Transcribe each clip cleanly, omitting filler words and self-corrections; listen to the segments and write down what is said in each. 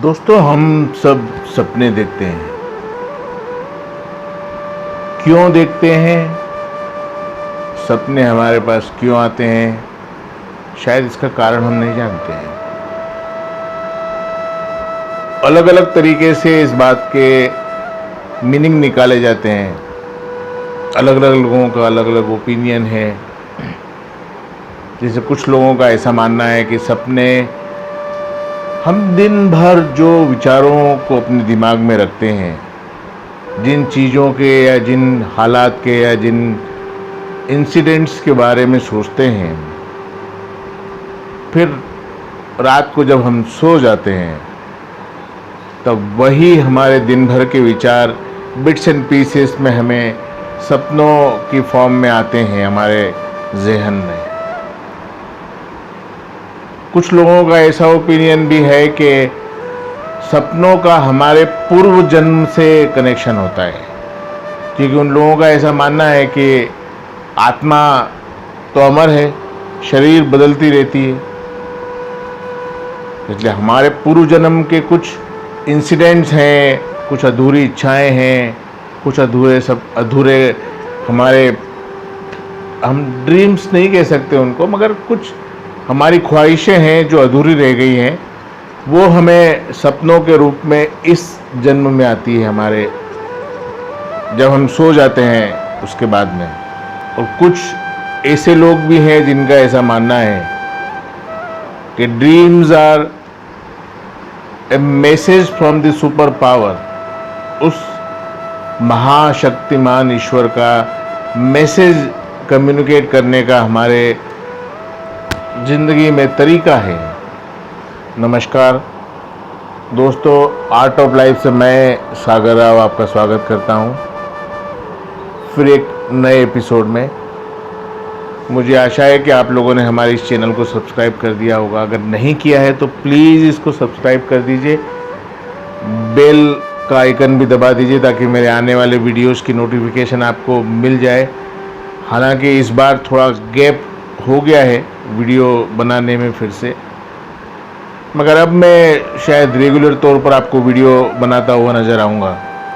दोस्तों, हम सब सपने देखते हैं। क्यों देखते हैं? सपने हमारे पास क्यों आते हैं? शायद इसका कारण हम नहीं जानते हैं। अलग अलग तरीके से इस बात के मीनिंग निकाले जाते हैं। अलग अलग लोगों का अलग अलग ओपिनियन है। जैसे कुछ लोगों का ऐसा मानना है कि सपने हम दिन भर जो विचारों को अपने दिमाग में रखते हैं, जिन चीज़ों के या जिन हालात के या जिन इंसिडेंट्स के बारे में सोचते हैं, फिर रात को जब हम सो जाते हैं तब वही हमारे दिन भर के विचार बिट्स एंड पीसेस में हमें सपनों की फॉर्म में आते हैं हमारे जहन में। कुछ लोगों का ऐसा ओपिनियन भी है कि सपनों का हमारे पूर्व जन्म से कनेक्शन होता है, क्योंकि उन लोगों का ऐसा मानना है कि आत्मा तो अमर है, शरीर बदलती रहती है, इसलिए हमारे पूर्व जन्म के कुछ इंसिडेंट्स हैं, कुछ अधूरी इच्छाएं हैं, कुछ अधूरे हमारे, हम ड्रीम्स नहीं कह सकते उनको, मगर कुछ हमारी ख्वाहिशें हैं जो अधूरी रह गई हैं, वो हमें सपनों के रूप में इस जन्म में आती है हमारे, जब हम सो जाते हैं उसके बाद में। और कुछ ऐसे लोग भी हैं जिनका ऐसा मानना है कि dreams are a message from the super power, उस महाशक्तिमान ईश्वर का मैसेज कम्युनिकेट करने का हमारे ज़िंदगी में तरीका है। नमस्कार दोस्तों, आर्ट ऑफ लाइफ से मैं सागर राव आपका स्वागत करता हूं फिर एक नए एपिसोड में। मुझे आशा है कि आप लोगों ने हमारे इस चैनल को सब्सक्राइब कर दिया होगा। अगर नहीं किया है तो प्लीज़ इसको सब्सक्राइब कर दीजिए, बेल का आइकन भी दबा दीजिए ताकि मेरे आने वाले वीडियोस की नोटिफिकेशन आपको मिल जाए। हालांकि इस बार थोड़ा गैप हो गया है वीडियो बनाने में फिर से, मगर अब मैं शायद रेगुलर तौर पर आपको वीडियो बनाता हुआ नज़र आऊँगा।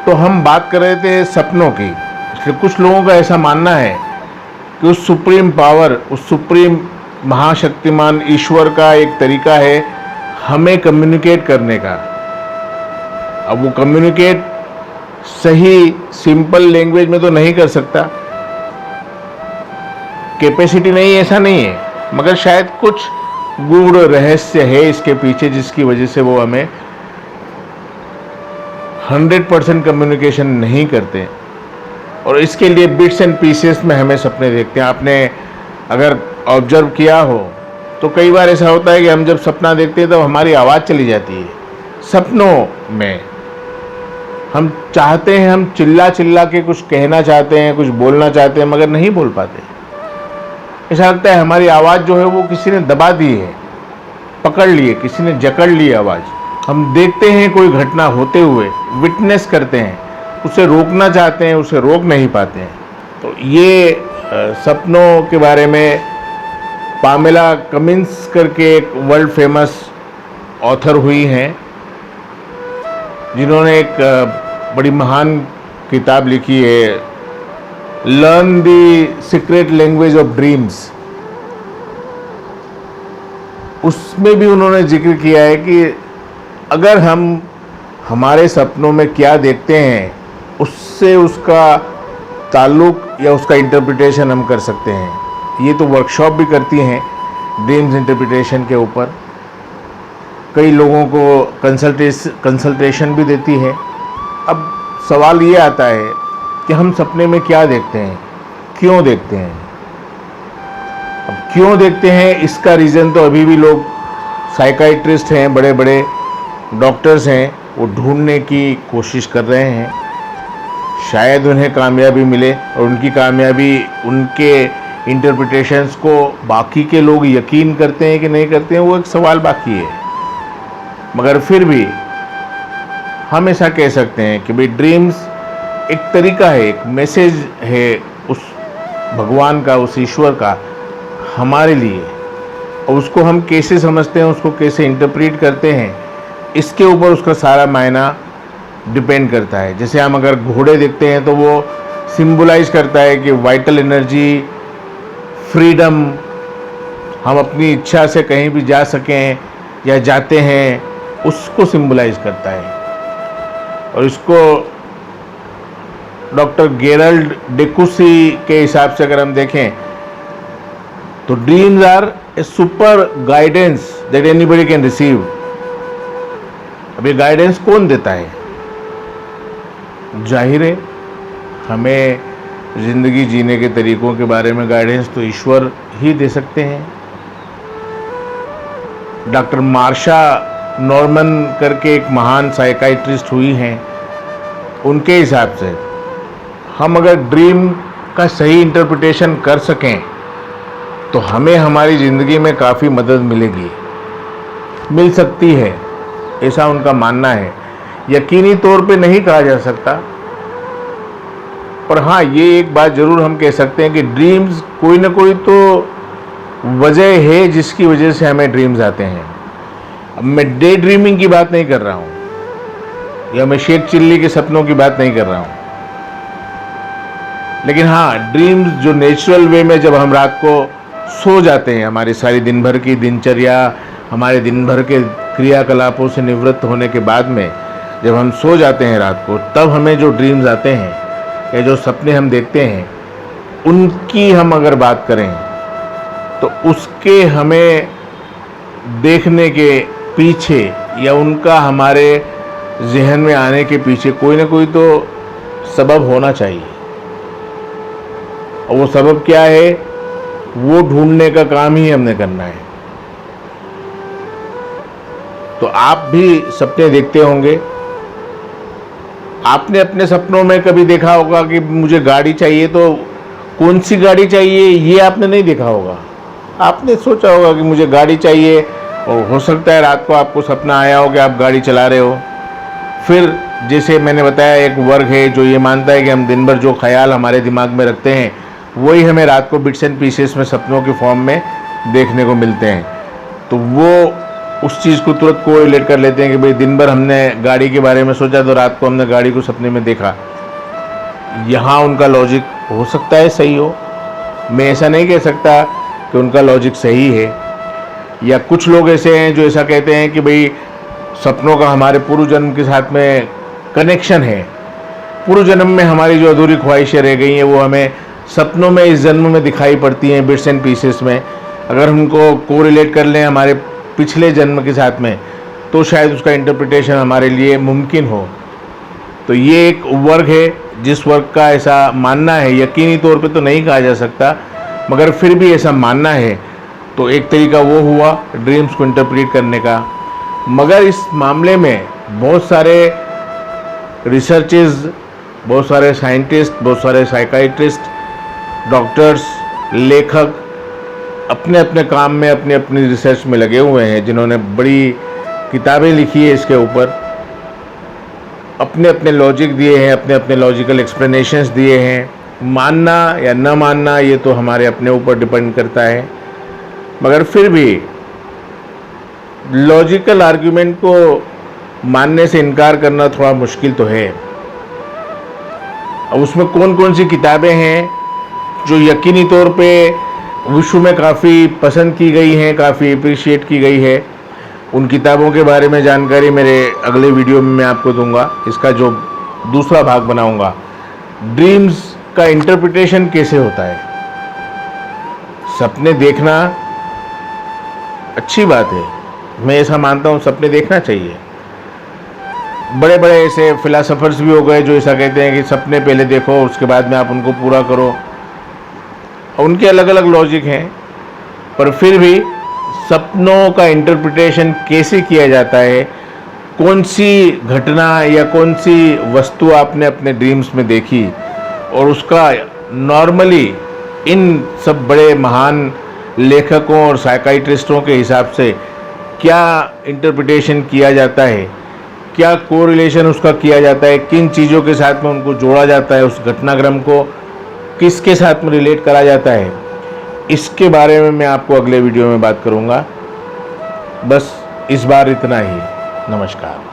तो हम बात कर रहे थे सपनों की। इसलिए कुछ लोगों का ऐसा मानना है कि उस सुप्रीम पावर, उस सुप्रीम महाशक्तिमान ईश्वर का एक तरीका है हमें कम्युनिकेट करने का। अब वो कम्युनिकेट सही सिंपल लैंग्वेज में तो नहीं कर सकता, कैपेसिटी नहीं, ऐसा नहीं है, मगर शायद कुछ गूढ़ रहस्य है इसके पीछे जिसकी वजह से वो हमें 100% कम्युनिकेशन नहीं करते, और इसके लिए बिट्स एंड पीसेस में हमें सपने देखते हैं। आपने अगर ऑब्जर्व किया हो तो कई बार ऐसा होता है कि हम जब सपना देखते हैं तो हमारी आवाज़ चली जाती है। सपनों में हम चाहते हैं, हम चिल्ला चिल्ला के कुछ कहना चाहते हैं, कुछ बोलना चाहते हैं, मगर नहीं बोल पाते। ऐसा लगता है हमारी आवाज़ जो है वो किसी ने दबा दी है, पकड़ लिए, किसी ने जकड़ ली आवाज़। हम देखते हैं कोई घटना होते हुए, विटनेस करते हैं, उसे रोकना चाहते हैं, उसे रोक नहीं पाते हैं। तो ये सपनों के बारे में पामेला कमिंस करके एक वर्ल्ड फेमस ऑथर हुई हैं, जिन्होंने एक बड़ी महान किताब लिखी है, learn the secret language of dreams. उसमें भी उन्होंने जिक्र किया है कि अगर हम हमारे सपनों में क्या देखते हैं उससे उसका ताल्लुक या उसका इंटरप्रिटेशन हम कर सकते हैं। ये तो वर्कशॉप भी करती हैं ड्रीम्स इंटरप्रिटेशन के ऊपर, कई लोगों को कंसल्टेशन भी देती है। अब सवाल ये आता है कि हम सपने में क्या देखते हैं, क्यों देखते हैं। अब क्यों देखते हैं इसका रीज़न तो अभी भी लोग, साइकाइट्रिस्ट हैं, बड़े बड़े डॉक्टर्स हैं, वो ढूंढने की कोशिश कर रहे हैं। शायद उन्हें कामयाबी मिले, और उनकी कामयाबी, उनके इंटरप्रिटेशंस को बाकी के लोग यकीन करते हैं कि नहीं करते हैं, वो एक सवाल बाकी है। मगर फिर भी हम ऐसा कह सकते हैं कि भाई ड्रीम्स एक तरीका है, एक मैसेज है उस भगवान का, उस ईश्वर का हमारे लिए। और उसको हम कैसे समझते हैं, उसको कैसे इंटरप्रेट करते हैं, इसके ऊपर उसका सारा मायना डिपेंड करता है। जैसे हम अगर घोड़े देखते हैं तो वो सिंबलाइज करता है कि वाइटल एनर्जी, फ्रीडम, हम अपनी इच्छा से कहीं भी जा सकें या जाते हैं, उसको सिंबलाइज करता है। और इसको डॉक्टर गेरल्ड डेकुसी के हिसाब से अगर हम देखें तो dreams are a super guidance that anybody can receive. अब ये गाइडेंस कौन देता है? जाहिर है हमें ज़िंदगी जीने के तरीक़ों के बारे में गाइडेंस तो ईश्वर ही दे सकते हैं। डॉक्टर मार्शा नॉर्मन करके एक महान साइकाइट्रिस्ट हुई हैं, उनके हिसाब से हम अगर ड्रीम का सही इंटरप्रिटेशन कर सकें तो हमें हमारी ज़िंदगी में काफ़ी मदद मिल सकती है, ऐसा उनका मानना है। यकीनी तौर पे नहीं कहा जा सकता, पर हाँ ये एक बात ज़रूर हम कह सकते हैं कि ड्रीम्स कोई ना कोई तो वजह है जिसकी वजह से हमें ड्रीम्स आते हैं। अब मैं डे ड्रीमिंग की बात नहीं कर रहा हूँ या मैं शेख चिल्ली के सपनों की बात नहीं कर रहा हूँ, लेकिन हाँ ड्रीम्स जो नेचुरल वे में जब हम रात को सो जाते हैं, हमारी सारी दिन भर की दिनचर्या, हमारे दिन भर के क्रियाकलापों से निवृत्त होने के बाद में जब हम सो जाते हैं रात को, तब हमें जो ड्रीम्स आते हैं या जो सपने हम देखते हैं, उनकी हम अगर बात करें तो उसके हमें देखने के पीछे या उनका हमारे जहन में आने के पीछे कोई ना कोई तो सबब होना चाहिए। और वो सबब क्या है, वो ढूंढने का काम ही हमने करना है। तो आप भी सपने देखते होंगे। आपने अपने सपनों में कभी देखा होगा कि मुझे गाड़ी चाहिए, तो कौन सी गाड़ी चाहिए ये आपने नहीं देखा होगा। आपने सोचा होगा कि मुझे गाड़ी चाहिए, और हो सकता है रात को आपको सपना आया हो कि आप गाड़ी चला रहे हो। फिर जैसे मैंने बताया, एक वर्ग है जो ये मानता है कि हम दिन भर जो ख्याल हमारे दिमाग में रखते हैं वही हमें रात को बिट्स एंड पीसेस में सपनों के फॉर्म में देखने को मिलते हैं। तो वो उस चीज़ को तुरंत कोरिलेट कर लेते हैं कि भाई दिन भर हमने गाड़ी के बारे में सोचा तो रात को हमने गाड़ी को सपने में देखा। यहाँ उनका लॉजिक हो सकता है सही हो, मैं ऐसा नहीं कह सकता कि उनका लॉजिक सही है। या कुछ लोग ऐसे हैं जो ऐसा कहते हैं कि भाई सपनों का हमारे पूर्व जन्म के साथ में कनेक्शन है, पूर्व जन्म में हमारी जो अधूरी ख्वाहिशें रह गई हैं वो हमें सपनों में इस जन्म में दिखाई पड़ती हैं बिट्स एंड पीसेस में। अगर हम उनको कोरिलेट कर लें हमारे पिछले जन्म के साथ में तो शायद उसका इंटरप्रिटेशन हमारे लिए मुमकिन हो। तो ये एक वर्ग है जिस वर्ग का ऐसा मानना है, यकीनी तौर पे तो नहीं कहा जा सकता, मगर फिर भी ऐसा मानना है। तो एक तरीका वो हुआ ड्रीम्स को इंटरप्रेट करने का। मगर इस मामले में बहुत सारे रिसर्चेस, बहुत सारे साइंटिस्ट, बहुत सारे साइकाइट्रिस्ट, डॉक्टर्स, लेखक अपने अपने काम में अपनी अपनी रिसर्च में लगे हुए हैं, जिन्होंने बड़ी किताबें लिखी है इसके ऊपर, अपने अपने लॉजिक दिए हैं, अपने अपने लॉजिकल एक्सप्लेनेशंस दिए हैं। मानना या न मानना ये तो हमारे अपने ऊपर डिपेंड करता है, मगर फिर भी लॉजिकल आर्ग्यूमेंट को मानने से इनकार करना थोड़ा मुश्किल तो है। अब उसमें कौन कौन सी किताबें हैं जो यकीनी तौर पे विश्व में काफ़ी पसंद की गई हैं, काफ़ी अप्रिशिएट की गई है, उन किताबों के बारे में जानकारी मेरे अगले वीडियो में मैं आपको दूंगा। इसका जो दूसरा भाग बनाऊंगा, ड्रीम्स का इंटरप्रिटेशन कैसे होता है। सपने देखना अच्छी बात है, मैं ऐसा मानता हूँ, सपने देखना चाहिए। बड़े बड़े ऐसे फिलासफर्स भी हो गए जो ऐसा कहते हैं कि सपने पहले देखो उसके बाद में आप उनको पूरा करो। उनके अलग अलग लॉजिक हैं, पर फिर भी सपनों का इंटरप्रिटेशन कैसे किया जाता है, कौन सी घटना या कौन सी वस्तु आपने अपने ड्रीम्स में देखी और उसका नॉर्मली इन सब बड़े महान लेखकों और साइकाइट्रिस्टों के हिसाब से क्या इंटरप्रिटेशन किया जाता है, क्या कोरिलेशन उसका किया जाता है, किन चीज़ों के साथ में उनको जोड़ा जाता है, उस घटनाक्रम को किसके साथ में रिलेट करा जाता है, इसके बारे में मैं आपको अगले वीडियो में बात करूंगा। बस इस बार इतना ही। नमस्कार।